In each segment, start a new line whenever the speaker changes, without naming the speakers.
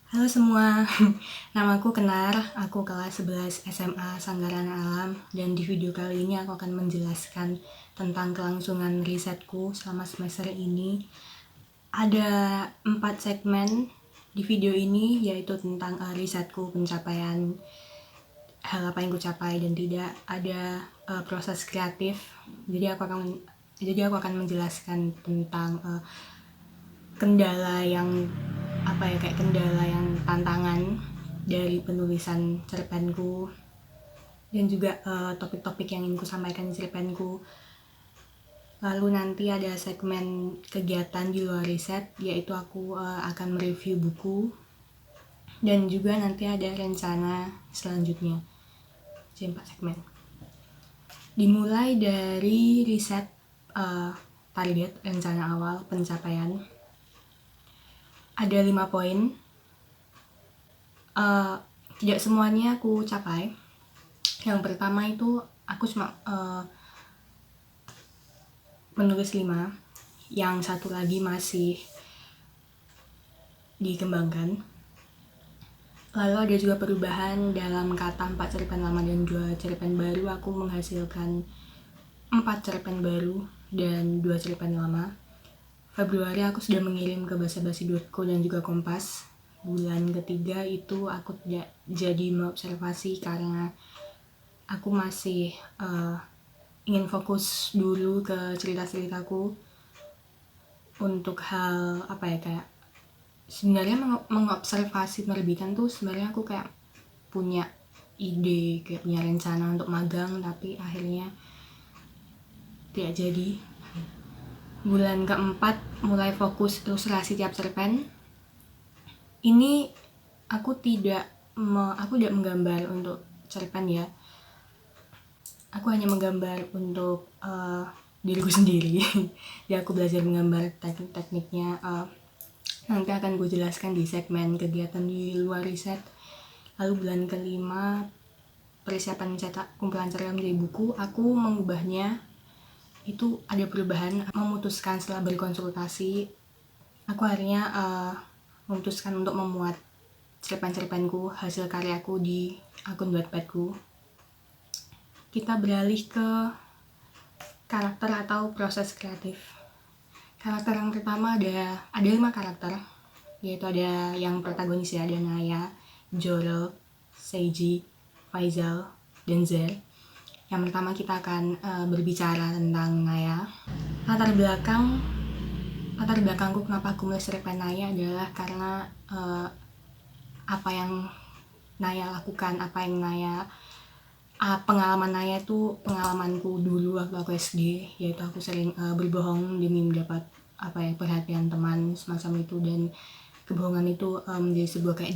Halo semua, namaku Kenar, aku kelas 11 SMA Sanggaran Alam, dan di video kali ini aku akan menjelaskan tentang kelangsungan risetku selama semester ini. Ada 4 segmen di video ini, yaitu tentang risetku, pencapaian, hal apa yang kucapai dan tidak. Ada proses kreatif, jadi aku akan menjelaskan tentang kendala yang tantangan dari penulisan cerpenku, dan juga topik-topik yang ingin ku sampaikan di cerpenku. Lalu nanti ada segmen kegiatan di luar riset, yaitu aku akan mereview buku, dan juga nanti ada rencana selanjutnya. Jadi 4 segmen. Dimulai dari riset, target, rencana awal, pencapaian. Ada 5 poin. Tidak semuanya aku capai. Yang pertama itu aku cuma menulis 5. Yang satu lagi masih dikembangkan. Lalu ada juga perubahan dalam kata 4 cerpen lama dan 2 cerpen baru. Aku menghasilkan 4 cerpen baru dan 2 cerpen lama. Februari aku sudah mengirim ke basabasi.co dan juga Kompas. Bulan ketiga itu aku tidak jadi mengobservasi karena aku masih ingin fokus dulu ke cerita-ceritaku untuk hal sebenarnya mengobservasi penerbitan tuh sebenarnya aku kayak punya ide, kayak punya rencana untuk magang, tapi akhirnya tidak jadi. Bulan keempat mulai fokus ilustrasi tiap cerpen. Ini aku tidak menggambar untuk cerpen ya. Aku hanya menggambar untuk diriku sendiri. Jadi aku belajar menggambar teknik-tekniknya. Nanti akan gue jelaskan di segmen kegiatan di luar riset. Lalu bulan kelima persiapan mencetak kumpulan cerpen dari buku. Aku mengubahnya, itu ada perubahan. Memutuskan setelah berkonsultasi, aku akhirnya memutuskan untuk memuat cerpen-cerpenku, hasil karyaku di akun Wattpadku. Kita beralih ke karakter atau proses kreatif. Karakter yang pertama ada 5 karakter, yaitu ada yang protagonis ya, ada Naya, Jorel, Seiji, Faizal, dan Zer. Yang pertama kita akan berbicara tentang Naya. Latar belakangku kenapa aku menulis cerpen Naya adalah karena apa yang Naya lakukan, pengalaman Naya itu pengalamanku dulu waktu aku SD, yaitu aku sering berbohong demi mendapat perhatian teman semacam itu, dan kebohongan itu menjadi sebuah kayak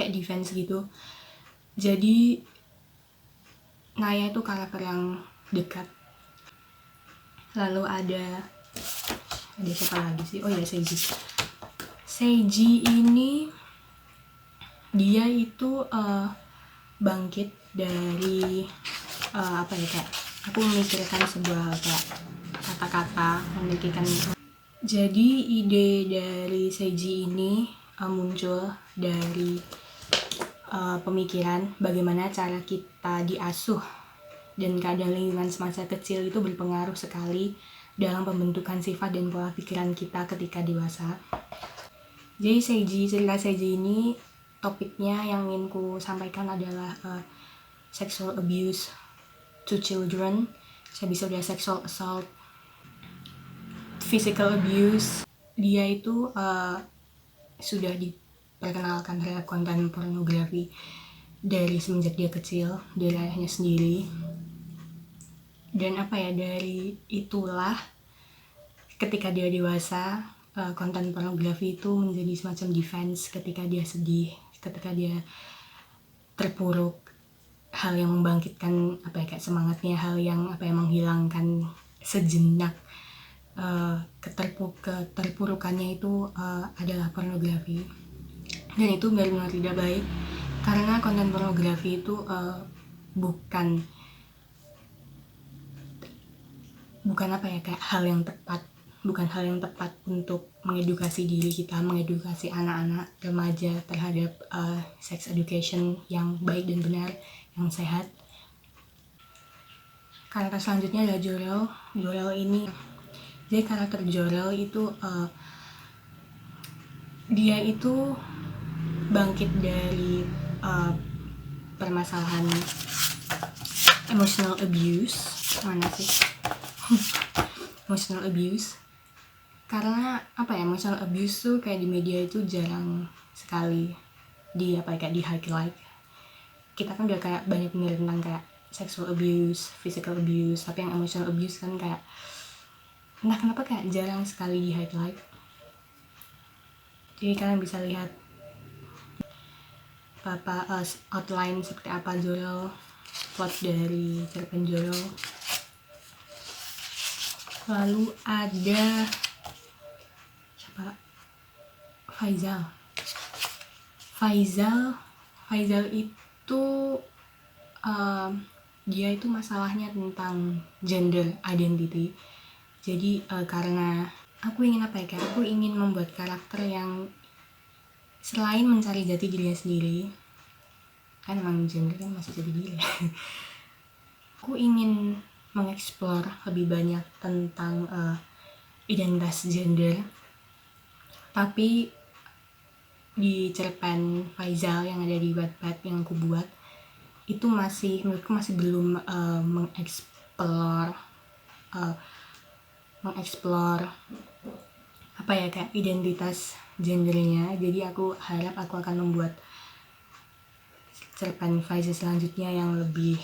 defense gitu. Jadi Naya itu karakter yang dekat. Lalu ada siapa lagi sih? Oh ya, Seiji ini dia itu bangkit dari aku memikirkan sebuah kata-kata, memikirkan. Jadi ide dari Seiji ini muncul dari pemikiran bagaimana cara kita diasuh dan keadaan lingkungan semasa kecil itu berpengaruh sekali dalam pembentukan sifat dan pola pikiran kita ketika dewasa. Jadi cerita Seiji ini, topiknya yang ingin ku sampaikan adalah sexual abuse to children. Bisa udah sexual assault, physical abuse. Dia itu sudah diperkenalkan terhadap konten pornografi dari semenjak dia kecil, dari ayahnya sendiri. Dan dari itulah ketika dia dewasa, konten pornografi itu menjadi semacam defense ketika dia sedih, ketika dia terpuruk, hal yang membangkitkan semangatnya, hal yang menghilangkan sejenak keterpurukannya itu adalah pornografi. Dan itu benar-benar tidak baik, karena konten pornografi itu bukan hal yang tepat bukan hal yang tepat untuk mengedukasi diri kita, mengedukasi anak-anak remaja terhadap sex education yang baik dan benar, yang sehat. Karakter selanjutnya adalah Jor-El. Jor-El ini, jadi karakter Jor-El itu dia itu bangkit dari permasalahan emotional abuse. Mana sih? Emotional abuse. Karena emotional abuse tuh kayak di media itu jarang sekali di kayak di highlight. Kita kan udah kayak banyak dengar tentang kayak sexual abuse, physical abuse, tapi yang emotional abuse kan kayak entah kenapa kayak jarang sekali di highlight. Jadi kalian bisa lihat outline seperti apa Jor-El, plot dari cerpen Jor-El. Lalu ada siapa? Faizal itu dia itu masalahnya tentang gender identity. Jadi karena aku ingin aku ingin membuat karakter yang selain mencari jati dirinya sendiri, kan emang gender kan masih jati diri. Aku ingin mengeksplor lebih banyak tentang identitas gender, tapi di cerpen Faizal yang ada di Wattpad yang aku buat itu menurutku masih belum mengeksplor kayak identitas gendernya. Jadi aku harap aku akan membuat cerpen Faizal selanjutnya yang lebih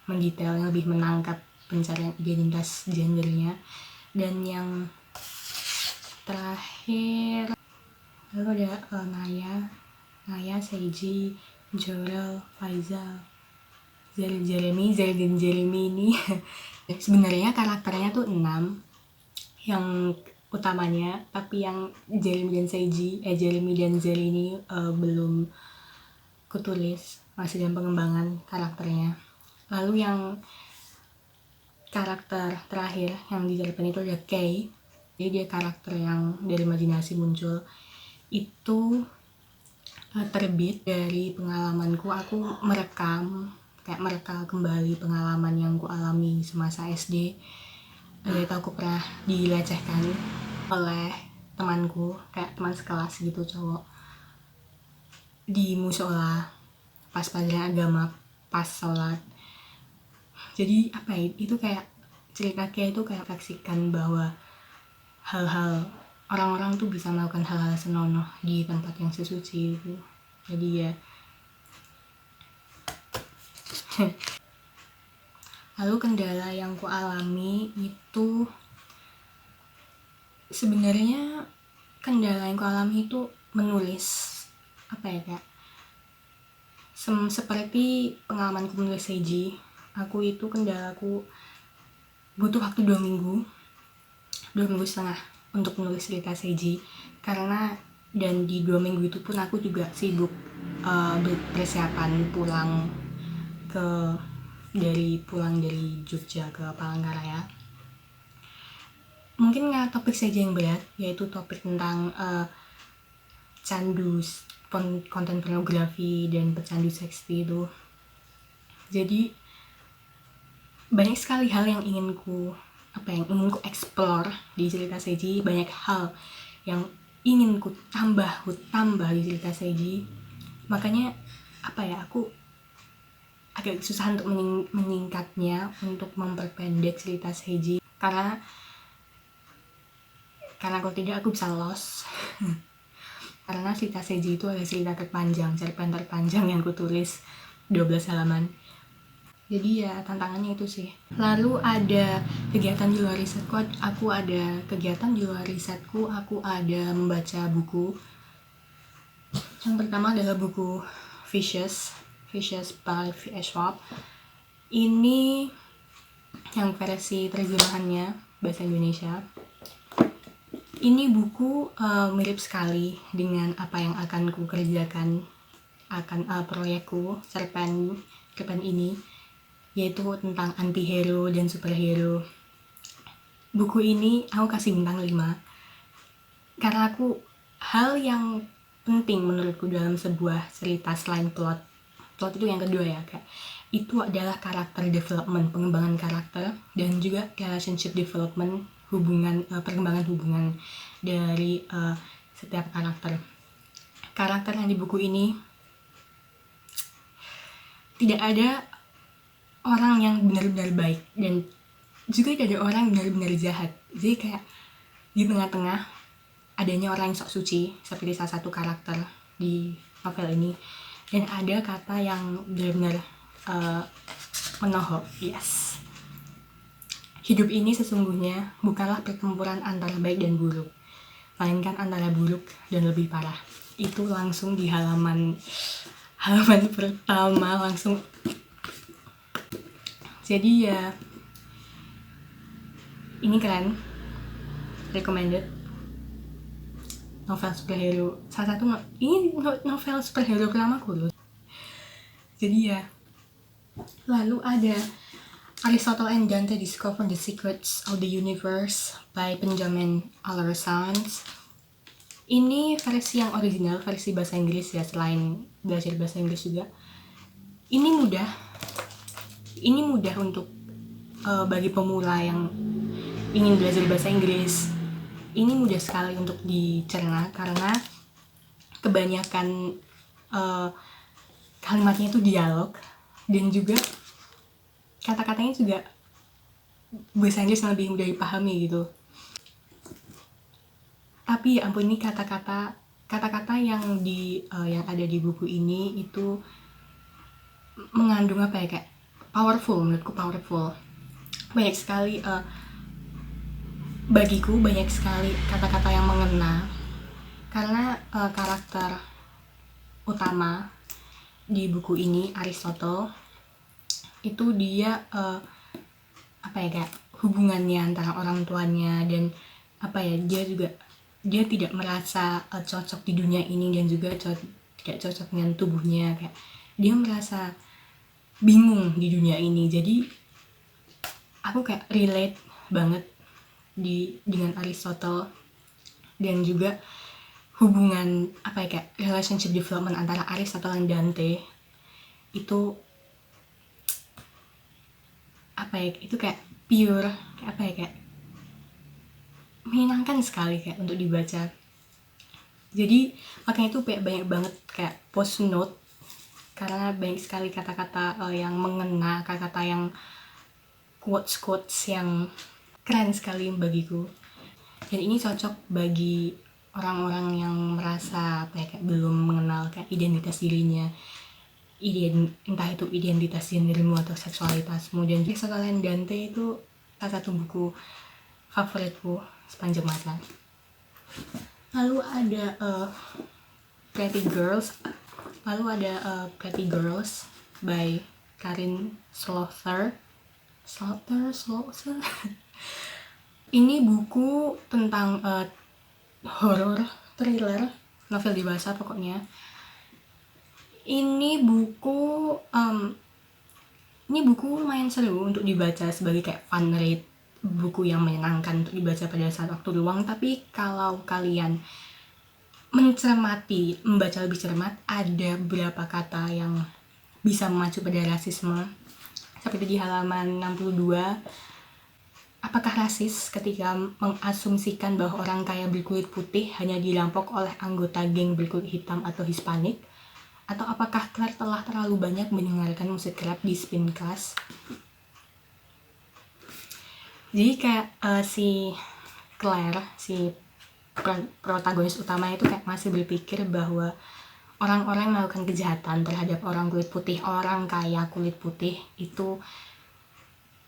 mendetail, yang lebih menangkap pencarian identitas gendernya. Dan yang terakhir lalu ada Naya, Seiji, Jor-El, Faizal, Jeremy ini sebenarnya karakternya tuh 6 yang utamanya, tapi yang Jeremy dan Zeri ini belum kutulis, masih dalam pengembangan karakternya. Lalu yang karakter terakhir yang di cerpen itu ada Kay. Jadi dia karakter yang dari imajinasi muncul. Itu terbit dari pengalamanku. Aku mereka kembali pengalaman yang ku alami semasa SD. Itu aku pernah dilecehkan oleh temanku, kayak teman sekelas gitu, cowok, di musola pas pelajaran agama, pas sholat. Jadi itu kayak cerita kayak itu kayak refleksikan bahwa hal-hal orang-orang tuh bisa melakukan hal-hal senonoh di tempat yang sesuci itu. Jadi ya lalu kendala yang ku alami itu sebenarnya itu menulis kayak seperti pengalamanku menulis Seiji. Aku itu kendalaku butuh waktu 2 minggu setengah untuk menulis cerita Seiji, karena dan di 2 minggu itu pun aku juga sibuk persiapan pulang dari Jogja ke Palangkaraya. Mungkin topik saja yang berat, yaitu topik tentang candu konten pornografi dan pecandu seks itu. Jadi banyak sekali hal yang ingin ku explore di cerita Seiji, banyak hal yang ingin ku tambah di cerita Seiji. Makanya aku agak susah untuk menyingkatnya, untuk memperpendek cerita Seiji, karena kalau tidak aku bisa lost. Karena cerita Seiji itu adalah cerita terpanjang, cerpen terpanjang yang kutulis 12 halaman. Jadi ya tantangannya itu sih. Lalu ada kegiatan di luar risetku, aku ada membaca buku. Yang pertama adalah buku Vicious by V.S. Schwab. Ini yang versi terjemahannya bahasa Indonesia. Ini buku mirip sekali dengan apa yang akan ku kerjakan, proyekku cerpen ini, yaitu tentang anti-hero dan superhero. buku ini aku kasih bintang 5 karena hal yang penting menurutku dalam sebuah cerita selain plot itu yang kedua ya, kayak itu adalah karakter development, pengembangan karakter, dan juga relationship development, perkembangan hubungan dari setiap karakter yang di buku ini. Tidak ada orang yang benar-benar baik dan juga tidak ada orang yang benar-benar jahat. Jadi kayak di tengah-tengah adanya orang yang sok suci seperti salah satu karakter di novel ini, dan ada kata yang benar-benar menohok. Yes, hidup ini sesungguhnya bukanlah pertempuran antara baik dan buruk, melainkan antara buruk dan lebih parah. Itu langsung di halaman pertama langsung. Jadi ya, ini keren, recommended, novel superhero, salah satu ini novel superhero pertamaku loh. Jadi ya, lalu ada Aristotle and Dante Discover the Secrets of the Universe by Benjamin Allardyce. Ini versi yang original, versi bahasa Inggris ya, selain belajar bahasa Inggris juga. Ini mudah untuk bagi pemula yang ingin belajar bahasa Inggris. Ini mudah sekali untuk dicerna karena kebanyakan kalimatnya itu dialog, dan juga kata-katanya juga bahasa Inggris yang lebih mudah dipahami gitu. Tapi ya ampun, ini kata-kata yang ada di buku ini itu mengandung apa ya, kayak menurutku powerful. Banyak sekali bagiku banyak sekali kata-kata yang mengena karena karakter utama di buku ini, Aristotle, itu dia kayak hubungannya antara orang tuanya dan dia tidak merasa cocok di dunia ini, dan juga tidak cocok dengan tubuhnya, kayak dia merasa bingung di dunia ini. Jadi aku kayak relate banget dengan Aristotle, dan juga hubungan kayak relationship development antara Aristotle dan Dante itu itu kayak pure, kayak menyenangkan sekali kayak untuk dibaca. Jadi makanya itu banyak banget kayak post note karena banyak sekali kata-kata yang mengena, kata-kata yang quotes yang keren sekali bagiku. Dan ini cocok bagi orang-orang yang merasa kayak belum mengenal kayak identitas dirinya, entah itu identitas gendermu atau seksualitasmu. Dan Aristotle and Dante itu salah satu buku favoritku sepanjang masa. Lalu ada Pretty Girls by Karin Slaughter. Ini buku tentang horror, thriller, novel dewasa pokoknya. Ini buku lumayan seru untuk dibaca sebagai kayak fun read, buku yang menyenangkan untuk dibaca pada saat waktu luang. Tapi kalau kalian membaca lebih cermat, ada beberapa kata yang bisa memacu pada rasisme, seperti di halaman 62. Apakah rasis ketika mengasumsikan bahwa orang kaya berkulit putih hanya dirampok oleh anggota geng berkulit hitam atau Hispanik? Atau apakah Claire telah terlalu banyak mendengarkan musik rap di spin class? Jadi kayak si Claire, si protagonis utama itu kayak masih berpikir bahwa orang-orang melakukan kejahatan terhadap orang kulit putih, orang kaya kulit putih itu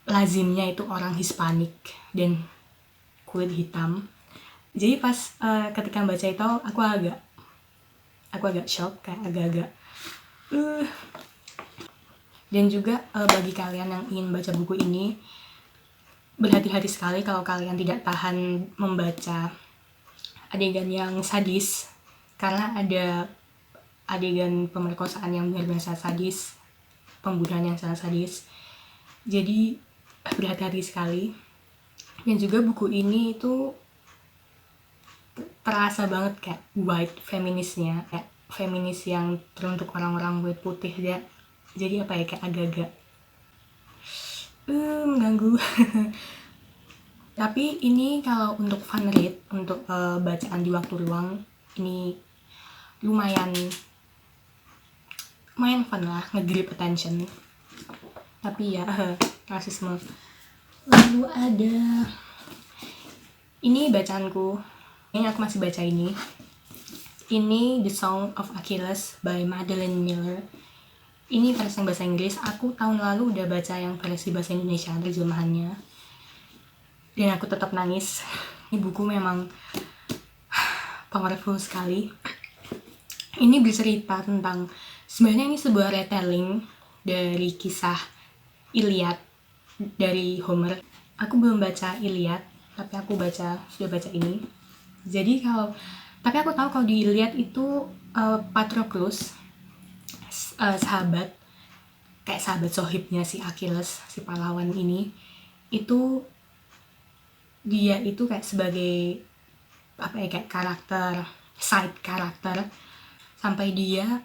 lazimnya itu orang Hispanik dan kulit hitam. Jadi pas ketika baca itu aku agak shock, kayak agak dan juga bagi kalian yang ingin baca buku ini, berhati-hati sekali kalau kalian tidak tahan membaca adegan yang sadis, karena ada adegan pemerkosaan yang benar-benar sangat sadis, pembunuhan yang sangat sadis. Jadi berhati-hati sekali. Dan juga buku ini itu terasa banget kayak white feminisnya, kayak feminis yang teruntuk orang-orang kulit putih ya. Jadi apa ya, kayak agak-agak mengganggu. Tapi ini kalau untuk fun read, untuk bacaan di waktu luang, ini lumayan fun lah, nge-grip attention. Tapi ya rasisme. Lalu ada ini bacaanku, ini aku masih baca ini The Song of Achilles by Madeline Miller. Ini versi bahasa Inggris. Aku tahun lalu udah baca yang versi bahasa Indonesia terjemahannya, dan aku tetap nangis. Ini buku memang powerful sekali. Ini bercerita tentang, sebenarnya ini sebuah retelling dari kisah Iliad dari Homer. Aku belum baca Iliad, tapi aku sudah baca ini. Jadi tapi aku tahu kalau di Iliad itu Patroclus, sahabat sohibnya si Achilles, si pahlawan ini, itu dia itu kayak sebagai apa ya, kayak side karakter, sampai dia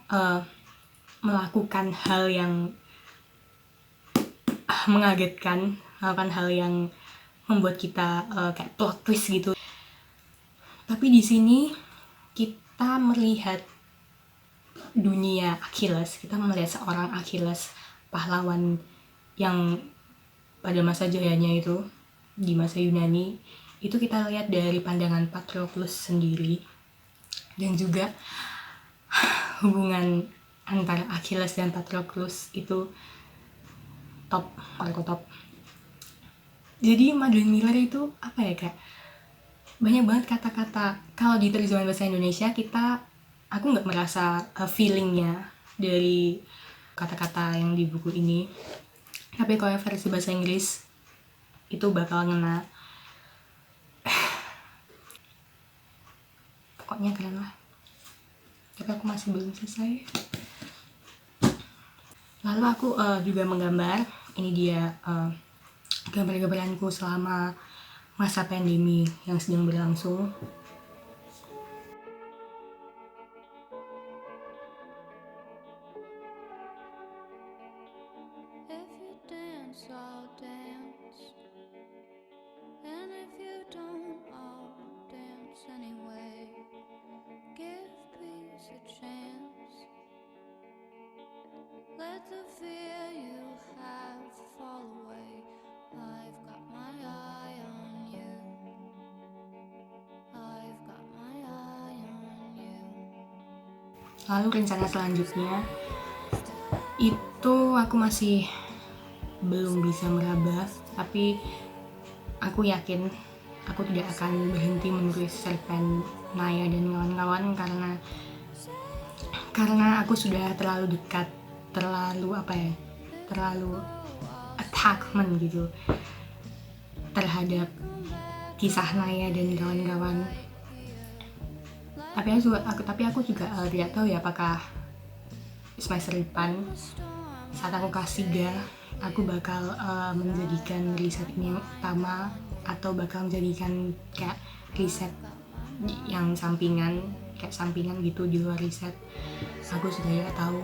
melakukan hal yang mengagetkan, melakukan hal yang membuat kita kayak plot twist gitu. Tapi di sini kita melihat dunia Achilles, kita melihat seorang Achilles, pahlawan yang pada masa jayanya itu, di masa Yunani, itu kita lihat dari pandangan Patroclus sendiri. Dan juga hubungan antara Achilles dan Patroclus itu top. Jadi Madeline Miller itu apa ya, kayak banyak banget kata-kata. Kalau di terjemahan bahasa Indonesia aku nggak merasa feelingnya dari kata-kata yang di buku ini, tapi kalau versi bahasa Inggris itu bakal ngena. Pokoknya keren lah. Tapi aku masih belum selesai. Lalu aku juga menggambar. Ini dia gambar-gambaranku selama masa pandemi yang sedang berlangsung.
Let the fear you have fall away. I've got my eye on you. I've got my eye on you.
Lalu rencana selanjutnya itu aku masih belum bisa meraba, tapi aku yakin aku tidak akan berhenti menulis cerpen Naya dan kawan-kawan karena aku sudah terlalu dekat, terlalu attachment gitu terhadap kisah Naya dan kawan-kawan. Tapi aku juga tidak tahu ya, apakah semester depan saat aku kelas 3 aku bakal menjadikan riset ini utama, atau bakal menjadikan kayak riset yang sampingan gitu di luar riset. Aku sudah tidak tahu.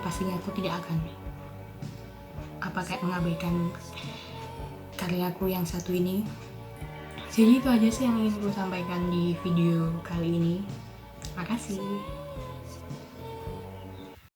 Pastinya aku tidak akan kayak mengabaikan karyaku yang satu ini. Jadi itu aja sih yang ingin gue sampaikan di video kali ini. Makasih.